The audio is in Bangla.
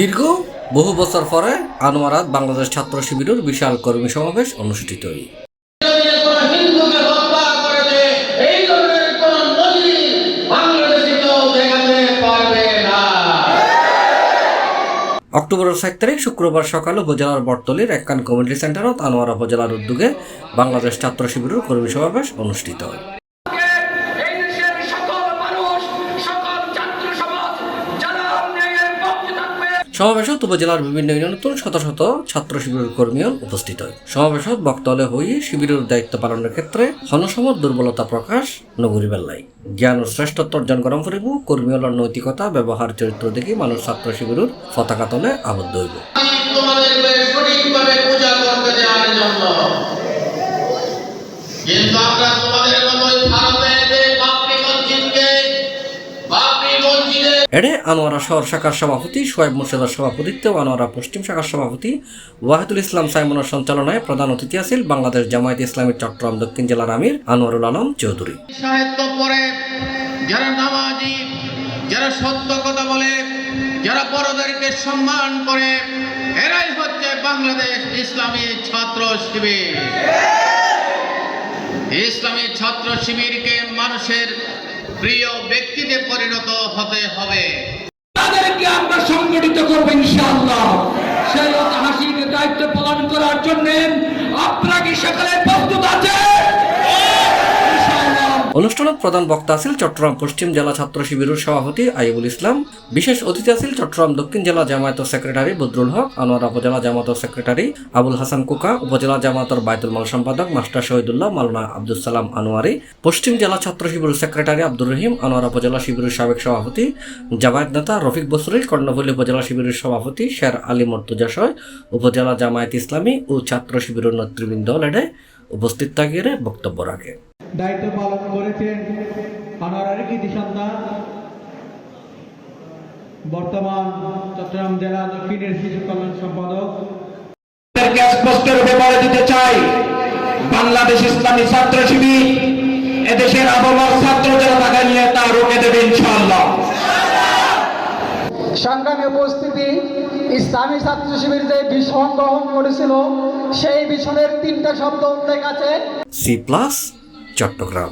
দীর্ঘ বহু বছর পরে আনোয়ারাত বাংলাদেশ ছাত্র শিবিরের বিশাল কর্মী সমাবেশ অনুষ্ঠিত হয়। অক্টোবরের 7 তারিখ শুক্রবার সকালে উপজেলার বটতলীর এককান কমিউনিটি সেন্টারত আনোয়ারা উপজেলার উদ্যোগে বাংলাদেশ ছাত্র শিবিরের কর্মী সমাবেশ অনুষ্ঠিত হয়। সমাবেশত উপজেলার বিভিন্ন ইউনিয়নের শত শত ছাত্র শিবিরের কর্মীও উপস্থিত হয়। সমাবেশত বক্তব্য হয়ে শিবিরের দায়িত্ব পালনের ক্ষেত্রে হনসমত দুর্বলতা প্রকাশ নগরী বেল্লাই জ্ঞান ও শ্রেষ্ঠত্ব অর্জন করাম করিব কর্মীর নৈতিকতা ব্যবহার চরিত্র দেখি মানুষ ছাত্র শিবিরের পতাকা তলে আবদ্ধ হইব। এড়ে আনোয়ারা শহর শাখার সভাপতি সোয়েব মুর্শেদার সভাপতিত্বে ও আনোয়ারা পশ্চিম শাখার সভাপতি ওয়াহিদুল ইসলাম সাইমনের সঞ্চালনায় প্রধান অতিথি আছেন বাংলাদেশ জামায়াত ইসলামী চট্টগ্রাম দক্ষিণ জেলার আমির আনোয়ারুল আলম চৌধুরী। সাহিত্য পড়ে যারা নামাজি, যারা সত্য কথা বলে, যারা বড়দেরকে সম্মান করে, এরাই হচ্ছে বাংলাদেশ ইসলামী ছাত্র শিবির। ইসলামী ছাত্র শিবিরকে মানুষের প্রিয় ব্যক্তিতে পরিণত হতে হবে। তাদেরকে আমরা সংগঠিত করবো ইনশাআল্লাহ। সেই ঐতিহাসিক দায়িত্ব পালন করার জন্য আপনারা কি সকলে প্রস্তুত আছেন? অনুষ্ঠানত প্রধান বক্তা আছেন চট্টগ্রাম পশ্চিম জেলা ছাত্র শিবিরের সভাপতি আইবুল ইসলাম। বিশেষ অতিথি আছেন চট্টগ্রাম দক্ষিণ জেলা জামায়াত সেক্রেটারি বদরুল হক, আনোয়ারা উপজেলা জামায়াত সেক্রেটারি আবুল হাসান কোকা, উপজেলা জামায়াতের বাইতুল মাল সম্পাদক মাস্টার শহীদুল্লাহ মাওলানা আব্দুল সালাম আনোয়ারি, পশ্চিম জেলা ছাত্র শিবিরের সেক্রেটারি আব্দুর রহিম, আনোয়ারা উপজেলা শিবিরের সাবেক সভাপতি জামায়াত নেতা রফিক বসরি, কর্ণফুলী উপজেলা শিবিরের সভাপতি শের আলী মর্তুজা সহ উপজেলা জামায়াত ইসলামী ও ছাত্র শিবিরের নেতৃবৃন্দ লেডে উপস্থিত থাকিয়ে বক্তব্য রাখে। দায়িত্ব পালন করেছেন আনোয়ারার কৃতি সন্তান বর্তমান চট্টগ্রাম জেলা দক্ষিণের শিশু কল্যাণ সম্পাদক। স্পষ্টরূপে বলে দিতে চাই, বাংলাদেশ ইসলামী ছাত্র শিবির এদেশের আবহাওয়ার ছাত্র জনতাকে নিয়ে তা রুখে দেবে ইনশাআল্লাহ। সংগ্রামী উপস্থিতি, ইসলামী ছাত্র শিবির যে ভীষণ গ্রহণ করেছিল সেই ভীষণের 3টা শব্দ উল্লেখ আছে। C+ চট্টগ্রাম।